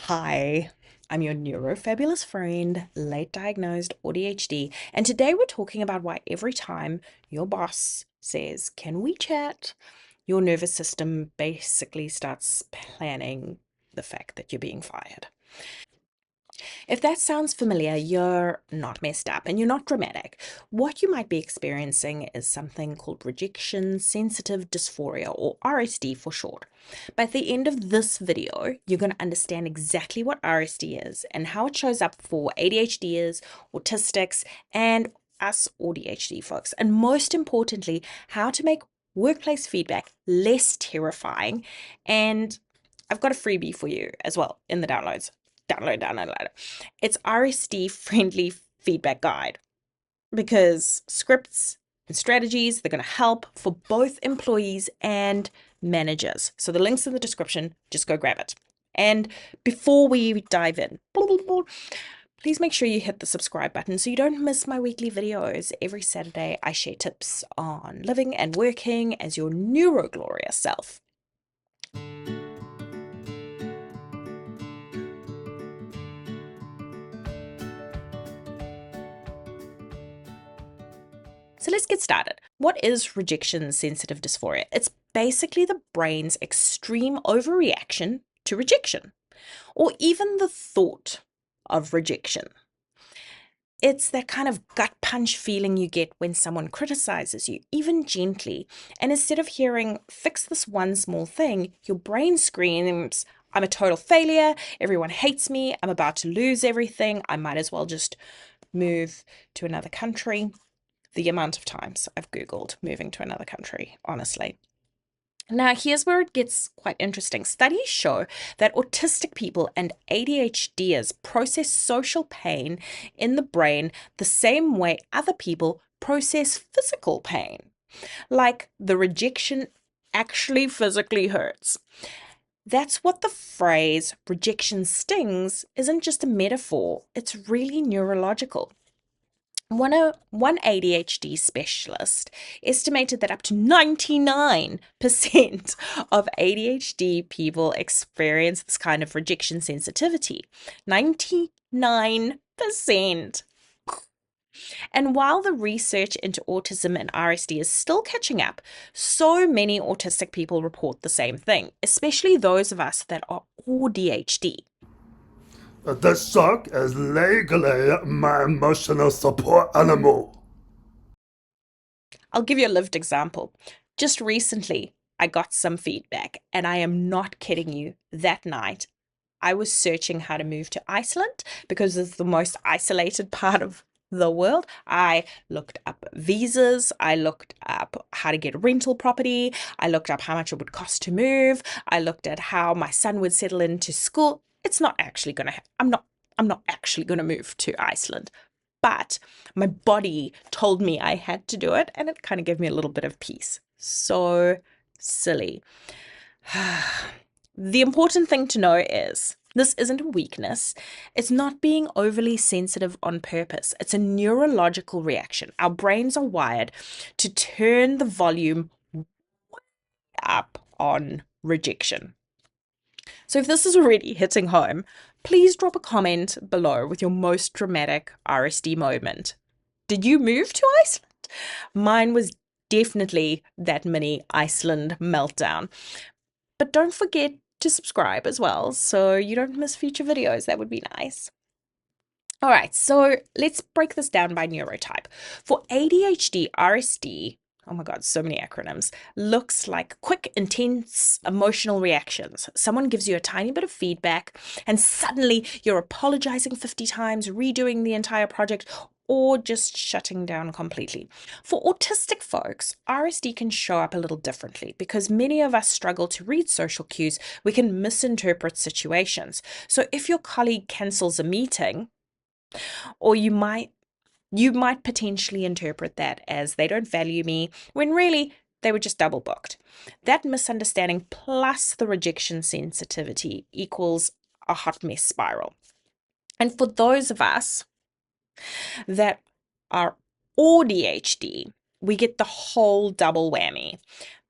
Hi, I'm your neurofabulous friend, late diagnosed ADHD, and today we're talking about why every time your boss says, "Can we chat?" your nervous system basically starts planning the fact that you're being fired. If that sounds familiar, you're not messed up and you're not dramatic. What you might be experiencing is something called Rejection Sensitive Dysphoria, or RSD for short. By the end of this video, you're going to understand exactly what RSD is and how it shows up for ADHDers, autistics, and us ADHD folks. And most importantly, how to make workplace feedback less terrifying. And I've got a freebie for you as well in the downloads. Download. It's RSD friendly feedback guide because scripts and strategies, they're going to help for both employees and managers. So the link's in the description, just go grab it. And before we dive in, please make sure you hit the subscribe button so you don't miss my weekly videos. Every Saturday, I share tips on living and working as your neuroglorious self. So let's get started. What is rejection sensitive dysphoria? It's basically the brain's extreme overreaction to rejection, or even the thought of rejection. It's that kind of gut punch feeling you get when someone criticizes you, even gently. And instead of hearing, "Fix this one small thing," your brain screams, "I'm a total failure. Everyone hates me. I'm about to lose everything. I might as well just move to another country." The amount of times I've Googled moving to another country, honestly. Now, here's where it gets quite interesting. Studies show that autistic people and ADHDers process social pain in the brain the same way other people process physical pain. Like the rejection actually physically hurts. That's what the phrase "rejection stings" isn't just a metaphor, it's really neurological. One ADHD specialist estimated that up to 99% of ADHD people experience this kind of rejection sensitivity. 99%. And while the research into autism and RSD is still catching up, so many autistic people report the same thing, especially those of us that are AuDHD. This dog is legally my emotional support animal. I'll give you a lived example. Just recently, I got some feedback, and I am not kidding you. That night, I was searching how to move to Iceland because it's the most isolated part of the world. I looked up visas, I looked up how to get a rental property, I looked up how much it would cost to move, I looked at how my son would settle into school. It's not actually going to I'm not actually going to move to Iceland. But my body told me I had to do it, and it kind of gave me a little bit of peace. So silly. The important thing to know is this isn't a weakness. It's not being overly sensitive on purpose. It's a neurological reaction. Our brains are wired to turn the volume up on rejection. So if this is already hitting home, please drop a comment below with your most dramatic RSD moment. Did you move to Iceland? Mine was definitely that mini Iceland meltdown. But don't forget to subscribe as well so you don't miss future videos. That would be nice. All right, so let's break this down by neurotype. For ADHD, RSD, oh my God, so many acronyms, looks like quick, intense emotional reactions. Someone gives you a tiny bit of feedback, and suddenly you're apologizing 50 times, redoing the entire project, or just shutting down completely. For autistic folks, RSD can show up a little differently because many of us struggle to read social cues. We can misinterpret situations. So if your colleague cancels a meeting, or you might potentially interpret that as they don't value me, when really they were just double booked. That misunderstanding plus the rejection sensitivity equals a hot mess spiral. And for those of us that are ADHD, we get the whole double whammy.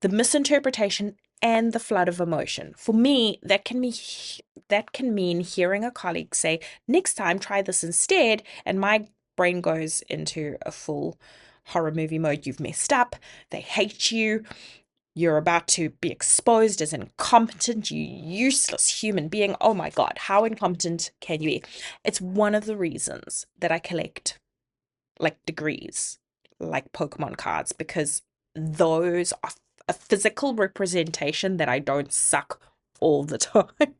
The misinterpretation and the flood of emotion. For me, that can mean hearing a colleague say, "Next time, try this instead," and my brain goes into a full horror movie mode. You've messed up. They hate you. You're about to be exposed as incompetent, you useless human being. Oh my God, how incompetent can you be? It's one of the reasons that I collect like degrees, like Pokemon cards, because those are a physical representation that I don't suck all the time.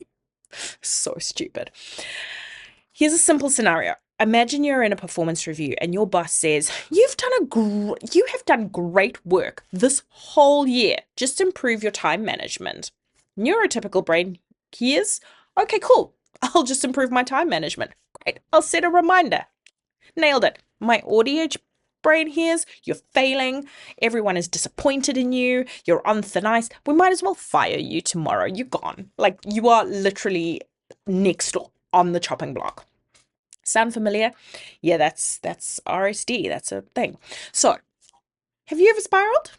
So stupid. Here's a simple scenario. Imagine you're in a performance review and your boss says, you have done great work this whole year. Just improve your time management." Neurotypical brain hears, "Okay, cool. I'll just improve my time management. Great. I'll set a reminder." Nailed it. My AuDHD brain hears, "You're failing. Everyone is disappointed in you. You're on thin ice. We might as well fire you tomorrow. You're gone. Like, you are literally next on the chopping block." Sound familiar? Yeah, that's RSD. That's a thing. So, have you ever spiraled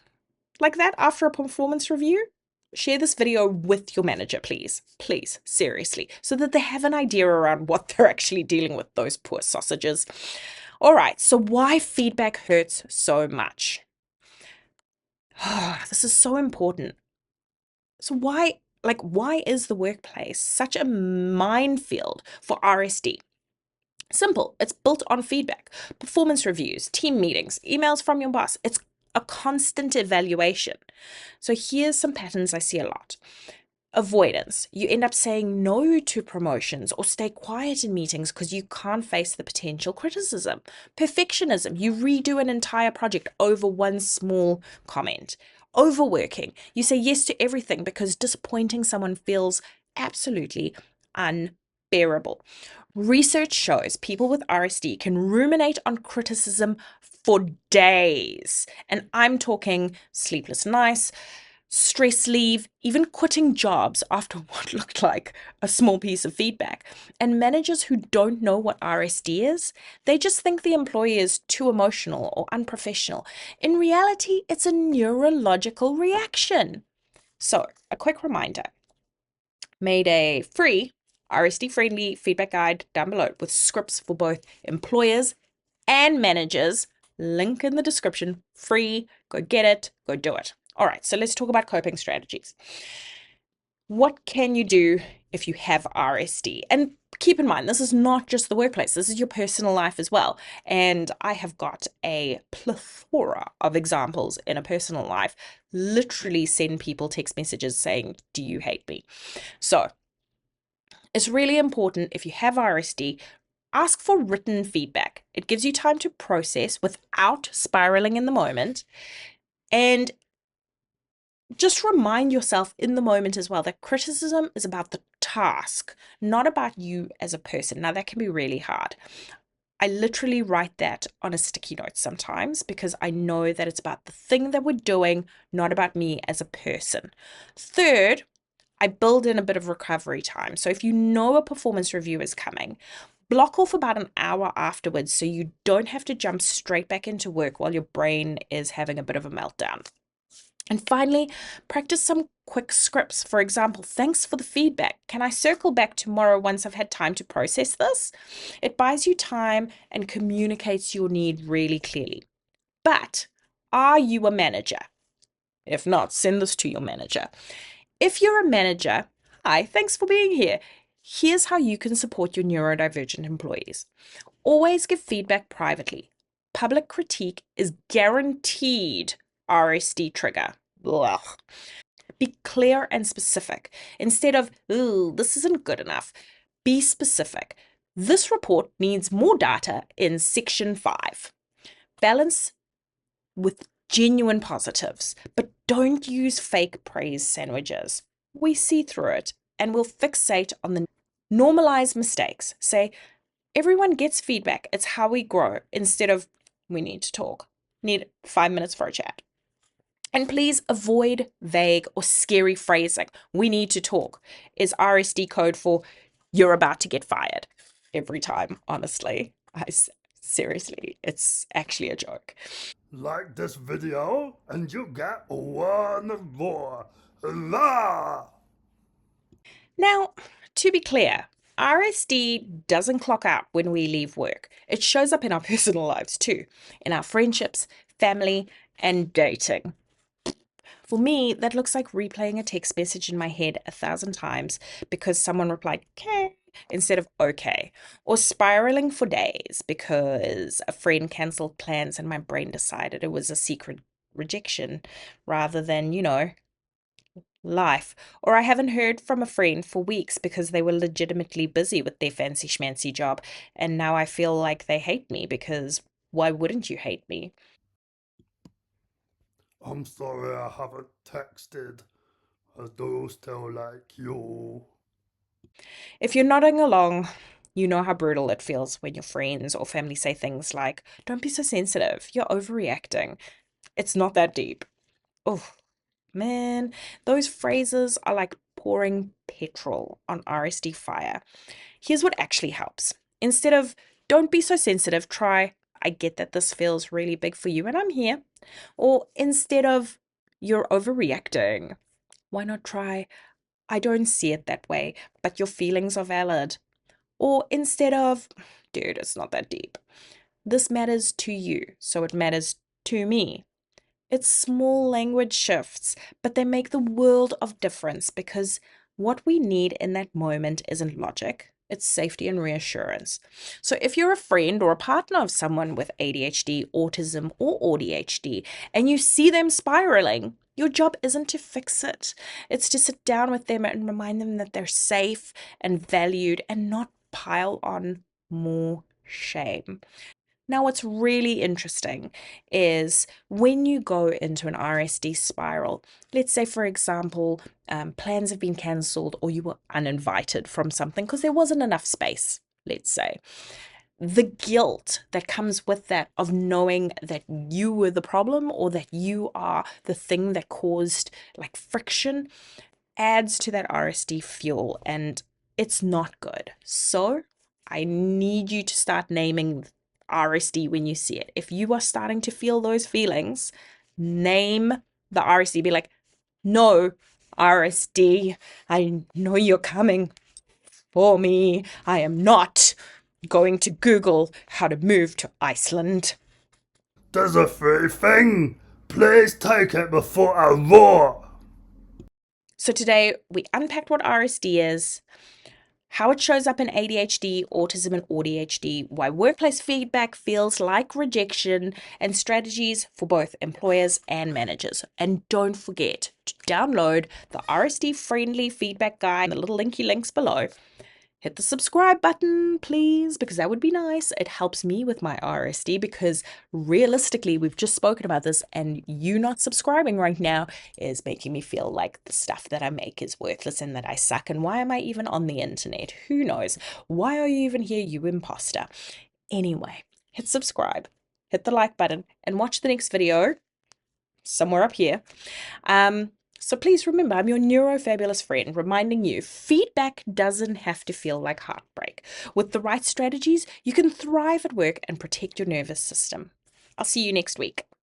like that after a performance review? Share this video with your manager, please. Please, seriously, so that they have an idea around what they're actually dealing with, those poor sausages. All right, so why feedback hurts so much? This is so important. So why is the workplace such a minefield for RSD? Simple. It's built on feedback, performance reviews, team meetings, emails from your boss. It's a constant evaluation. So here's some patterns I see a lot. Avoidance. You end up saying no to promotions or stay quiet in meetings because you can't face the potential criticism. Perfectionism. You redo an entire project over one small comment. Overworking. You say yes to everything because disappointing someone feels absolutely unbearable. Research shows people with RSD can ruminate on criticism for days. And I'm talking sleepless nights, stress leave, even quitting jobs after what looked like a small piece of feedback. And managers who don't know what RSD is, they just think the employee is too emotional or unprofessional. In reality, it's a neurological reaction. So, a quick reminder: made a free RSD friendly feedback guide down below with scripts for both employers and managers. Link in the description. Free. Go get it. Go do it. All right, so let's talk about coping strategies. What can you do if you have RSD? And keep in mind, this is not just the workplace, this is your personal life as well. And I have got a plethora of examples in a personal life. Literally send people text messages saying, "Do you hate me?" So it's really important, if you have RSD, ask for written feedback. It gives you time to process without spiraling in the moment. And just remind yourself in the moment as well that criticism is about the task, not about you as a person. Now, that can be really hard. I literally write that on a sticky note sometimes because I know that it's about the thing that we're doing, not about me as a person. Third, I build in a bit of recovery time. So if you know a performance review is coming, block off about an hour afterwards so you don't have to jump straight back into work while your brain is having a bit of a meltdown. And finally, practice some quick scripts. For example, "Thanks for the feedback. Can I circle back tomorrow once I've had time to process this?" It buys you time and communicates your need really clearly. But are you a manager? If not, send this to your manager. If you're a manager, hi, thanks for being here. Here's how you can support your neurodivergent employees. Always give feedback privately. Public critique is guaranteed RSD trigger. Blah. Be clear and specific. Instead of, "Ooh, this isn't good enough," be specific. "This report needs more data in section 5. Balance with genuine positives, but don't use fake praise sandwiches. We see through it and we'll fixate on the normalize mistakes. Say, "Everyone gets feedback. It's how we grow," instead of, "We need to talk. Need 5 minutes for a chat." And please avoid vague or scary phrasing. "We need to talk" is RSD code for "you're about to get fired" every time, honestly. Seriously, it's actually a joke. Like this video and you get one more. La! Now, to be clear, RSD doesn't clock out when we leave work. It shows up in our personal lives too, in our friendships, family, and dating. For me, that looks like replaying a text message in my head 1,000 times because someone replied, okay, instead of okay, or spiraling for days because a friend cancelled plans and my brain decided it was a secret rejection rather than, life. Or I haven't heard from a friend for weeks because they were legitimately busy with their fancy schmancy job, and now I feel like they hate me because why wouldn't you hate me? I'm sorry I haven't texted. I do still like you. If you're nodding along, you know how brutal it feels when your friends or family say things like, don't be so sensitive, you're overreacting. It's not that deep. Oh, man, those phrases are like pouring petrol on RSD fire. Here's what actually helps. Instead of, don't be so sensitive, try, I get that this feels really big for you and I'm here. Or instead of, you're overreacting, why not try, I don't see it that way, but your feelings are valid. Or instead of, dude, it's not that deep. This matters to you, so it matters to me. It's small language shifts, but they make the world of difference because what we need in that moment isn't logic, it's safety and reassurance. So if you're a friend or a partner of someone with ADHD, autism, or AuDHD, and you see them spiraling, your job isn't to fix it. It's to sit down with them and remind them that they're safe and valued and not pile on more shame. Now, what's really interesting is when you go into an RSD spiral, let's say, for example, plans have been cancelled or you were uninvited from something because there wasn't enough space, let's say. The guilt that comes with that of knowing that you were the problem or that you are the thing that caused like friction adds to that RSD fuel and it's not good. So I need you to start naming RSD when you see it. If you are starting to feel those feelings, name the RSD. Be like, no, RSD, I know you're coming for me. I am not going to Google how to move to Iceland. There's a free thing. Please take it before I roar. So today we unpacked what RSD is, how it shows up in ADHD, autism, and AuDHD, why workplace feedback feels like rejection, and strategies for both employers and managers. And don't forget to download the RSD friendly feedback guide, the little linky links below. Hit the subscribe button, please, because that would be nice. It helps me with my RSD because realistically, we've just spoken about this, and you not subscribing right now is making me feel like the stuff that I make is worthless and that I suck. And why am I even on the internet? Who knows? Why are you even here, you imposter? Anyway, hit subscribe, hit the like button, and watch the next video somewhere up here. So please remember, I'm your neurofabulous friend, reminding you feedback doesn't have to feel like heartbreak. With the right strategies, you can thrive at work and protect your nervous system. I'll see you next week.